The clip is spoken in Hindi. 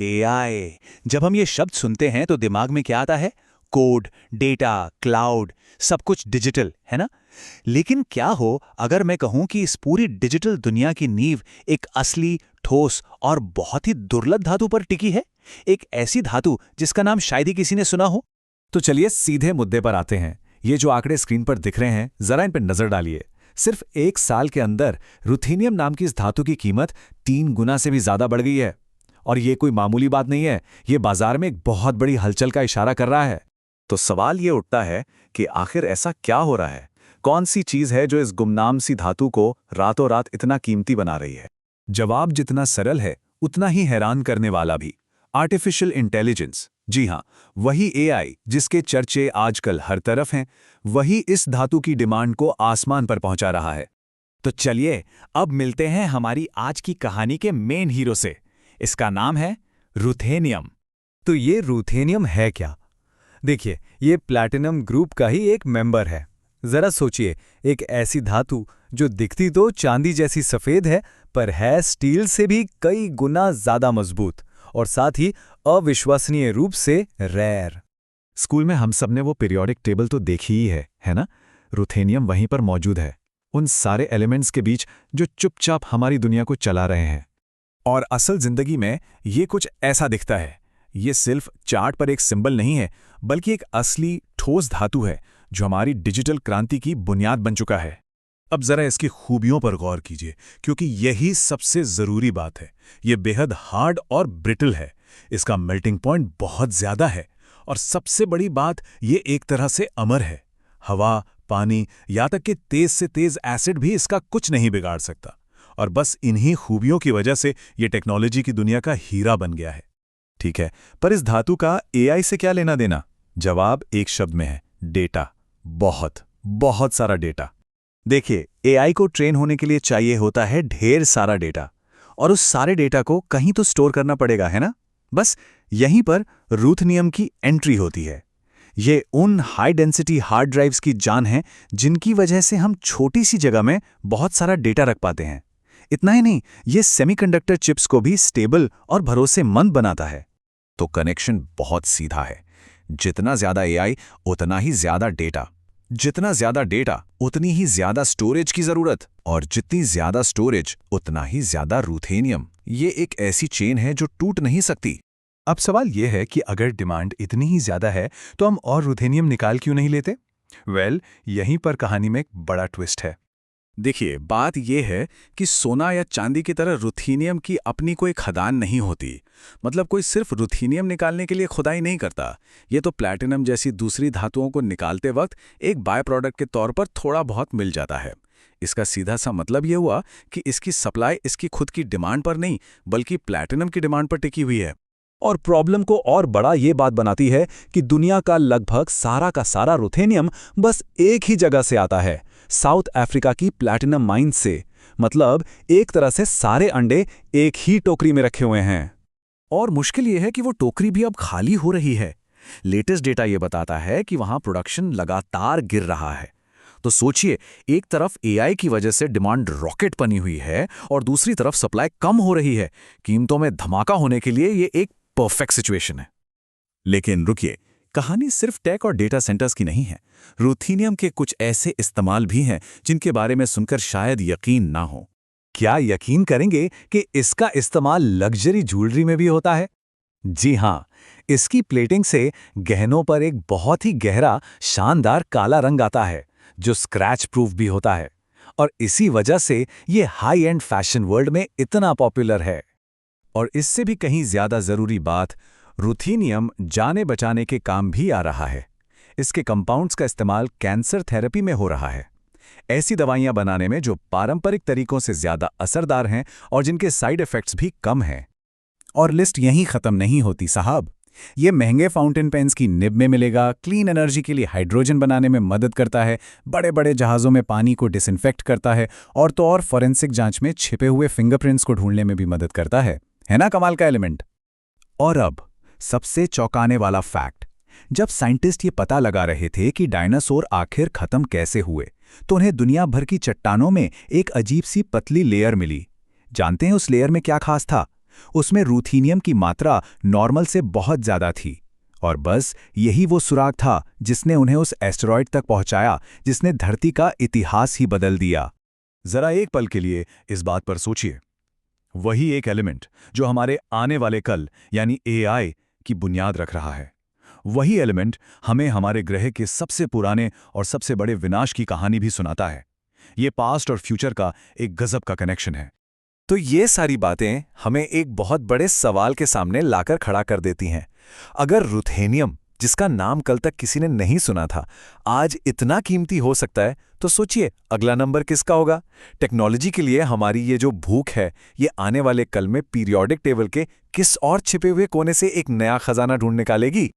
एआई। जब हम ये शब्द सुनते हैं तो दिमाग में क्या आता है? कोड, डेटा, क्लाउड, सब कुछ डिजिटल, है ना? लेकिन क्या हो अगर मैं कहूं कि इस पूरी डिजिटल दुनिया की नींव एक असली, ठोस और बहुत ही दुर्लभ धातु पर टिकी है? एक ऐसी धातु जिसका नाम शायद ही किसी ने सुना हो। तो चलिए सीधे मुद्दे पर आते हैं। ये जो आंकड़े स्क्रीन पर दिख रहे हैं, जरा इन पर नजर डालिए। सिर्फ 1 साल के अंदर रुथेनियम नाम की इस धातु की कीमत 3 गुना से भी ज्यादा बढ़ गई है। और ये कोई मामूली बात नहीं है, ये बाजार में एक बहुत बड़ी हलचल का इशारा कर रहा है। तो सवाल ये उठता है कि आखिर ऐसा क्या हो रहा है? कौन सी चीज है जो इस गुमनाम सी धातु को रातों रात इतना कीमती बना रही है? जवाब जितना सरल है, उतना ही हैरान करने वाला भी। Artificial intelligence. जी हाँ, वही एआई जिसके चर्चे आजकल हर तरफ हैं, वही इस धातु की डिमांड को आसमान पर पहुंचा रहा है। तो चलिए अब मिलते हैं हमारी आज की कहानी के मेन हीरो से। इसका नाम है रुथेनियम। तो ये रुथेनियम है क्या? देखिए, ये प्लैटिनम ग्रुप का ही एक मेंबर है। जरा सोचिए, एक ऐसी धातु जो दिखती तो चांदी जैसी सफेद है, पर है स्टील से भी कई गुना ज्यादा मजबूत और साथ ही अविश्वसनीय रूप से रेयर। स्कूल में हम सब ने वो पीरियोडिक टेबल तो देखी ही है ना? रुथेनियम वहीं पर मौजूद है, उन सारे एलिमेंट्स के बीच जो चुपचाप हमारी दुनिया को चला रहे हैं। और असल जिंदगी में ये कुछ ऐसा दिखता है। ये सिर्फ चार्ट पर एक सिंबल नहीं है, बल्कि एक असली ठोस धातु है जो हमारी डिजिटल क्रांति की बुनियाद बन चुका है। अब जरा इसकी खूबियों पर गौर कीजिए, क्योंकि यही सबसे जरूरी बात है। ये बेहद हार्ड और ब्रिटल है, इसका मेल्टिंग पॉइंट बहुत ज्यादा है, और सबसे बड़ी बात, ये एक तरह से अमर है। हवा, पानी, या तक कि तेज से तेज एसिड भी इसका कुछ नहीं बिगाड़ सकता। और बस इन्हीं खूबियों की वजह से ये टेक्नोलॉजी की दुनिया का हीरा बन गया है। ठीक है, पर इस धातु का एआई से क्या लेना देना? जवाब एक शब्द में है, डेटा। बहुत बहुत सारा डेटा। देखिए, एआई को ट्रेन होने के लिए चाहिए होता है ढेर सारा डेटा, और उस सारे डेटा को कहीं तो स्टोर करना पड़ेगा, है ना? बस यहीं पर रुथेनियम की एंट्री होती है। ये उन हाई डेंसिटी हार्ड ड्राइव्स की जान है जिनकी वजह से हम छोटी सी जगह में बहुत सारा डेटा रख पाते हैं। इतना ही नहीं, ये सेमीकंडक्टर चिप्स को भी स्टेबल और भरोसेमंद बनाता है। तो कनेक्शन बहुत सीधा है। जितना ज्यादा एआई, उतना ही ज्यादा डेटा। जितना ज्यादा डेटा, उतनी ही ज्यादा स्टोरेज की जरूरत, और जितनी ज्यादा स्टोरेज, उतना ही ज्यादा रुथेनियम। ये एक ऐसी चेन है जो टूट नहीं सकती। अब सवाल यह है कि अगर डिमांड इतनी ही ज्यादा है तो हम और रुथेनियम निकाल क्यों नहीं लेते? यहीं पर कहानी में एक बड़ा ट्विस्ट है। देखिए, बात यह है कि सोना या चांदी की तरह रुथेनियम की अपनी कोई खदान नहीं होती। मतलब कोई सिर्फ रुथेनियम निकालने के लिए खुदाई नहीं करता। ये तो प्लैटिनम जैसी दूसरी धातुओं को निकालते वक्त एक बाय प्रोडक्ट के तौर पर थोड़ा बहुत मिल जाता है। इसका सीधा सा मतलब यह हुआ कि इसकी सप्लाई इसकी खुद की डिमांड पर नहीं, बल्कि प्लैटिनम की डिमांड पर टिकी हुई है। और प्रॉब्लम को और बड़ा ये बात बनाती है कि दुनिया का लगभग सारा का सारा रुथेनियम बस एक ही जगह से आता है, साउथ अफ्रीका की प्लैटिनम माइन से। मतलब एक तरह से सारे अंडे एक ही टोकरी में रखे हुए हैं। और मुश्किल यह है कि वो टोकरी भी अब खाली हो रही है। लेटेस्ट डेटा ये बताता है कि वहां प्रोडक्शन लगातार गिर रहा है। तो सोचिए, एक तरफ एआई की वजह से डिमांड रॉकेट बनी हुई है और दूसरी तरफ सप्लाई कम हो रही है। कीमतों में धमाका होने के लिए ये एक परफेक्ट सिचुएशन है। लेकिन रुकिए, कहानी सिर्फ टेक और डेटा सेंटर्स की नहीं है। रुथेनियम के कुछ ऐसे इस्तेमाल भी हैं जिनके बारे में सुनकर शायद यकीन ना हो। क्या यकीन करेंगे कि इसका इस्तेमाल लग्जरी ज्वेलरी में भी होता है? जी हाँ, इसकी प्लेटिंग से गहनों पर एक बहुत ही गहरा, शानदार काला रंग आता है जो स्क्रैच प्रूफ भी होता है। और इसी वजह से ये हाई एंड फैशन वर्ल्ड में इतना पॉपुलर है। और इससे भी कहीं ज्यादा जरूरी बात, रुथेनियम जाने बचाने के काम भी आ रहा है। इसके कंपाउंड्स का इस्तेमाल कैंसर थेरेपी में हो रहा है। ऐसी दवाइयां बनाने में जो पारंपरिक तरीकों से ज्यादा असरदार हैं और जिनके साइड इफेक्ट्स भी कम हैं। और लिस्ट यहीं खत्म नहीं होती साहब। ये महंगे फाउंटेन पेन्स की निब में मिलेगा, क्लीन एनर्जी के लिए हाइड्रोजन बनाने में मदद करता है, बड़े बड़े जहाज़ों में पानी को डिसइंफेक्ट करता है, और तो और फॉरेंसिक जांच में छिपे हुए फिंगरप्रिंट्स को ढूंढने में भी मदद करता है ना कमाल का एलिमेंट? और अब सबसे चौंकाने वाला फैक्ट, जब साइंटिस्ट ये पता लगा रहे थे कि डायनासोर आखिर खत्म कैसे हुए, तो उन्हें दुनिया भर की चट्टानों में एक अजीब सी पतली लेयर मिली। जानते हैं उस लेयर में क्या खास था? उसमें रूथीनियम की मात्रा नॉर्मल से बहुत ज़्यादा थी, और बस यही वो सुराग था जिसने उन्हें उस एस्टेरॉयड तक पहुंचाया जिसने धरती का इतिहास ही बदल दिया। जरा एक पल के लिए इस बात पर सोचिए। वही एक एलिमेंट जो हमारे आने वाले कल यानी एआई की बुनियाद रख रहा है, वही एलिमेंट हमें हमारे ग्रह के सबसे पुराने और सबसे बड़े विनाश की कहानी भी सुनाता है। ये पास्ट और फ्यूचर का एक गजब का कनेक्शन है। तो ये सारी बातें हमें एक बहुत बड़े सवाल के सामने लाकर खड़ा कर देती हैं। अगर रुथेनियम, जिसका नाम कल तक किसी ने नहीं सुना था, आज इतना कीमती हो सकता है, तो सोचिए अगला नंबर किसका होगा? टेक्नोलॉजी के लिए हमारी ये जो भूख है, ये आने वाले कल में पीरियोडिक टेबल के किस और छिपे हुए कोने से एक नया खजाना ढूंढ निकालेगी?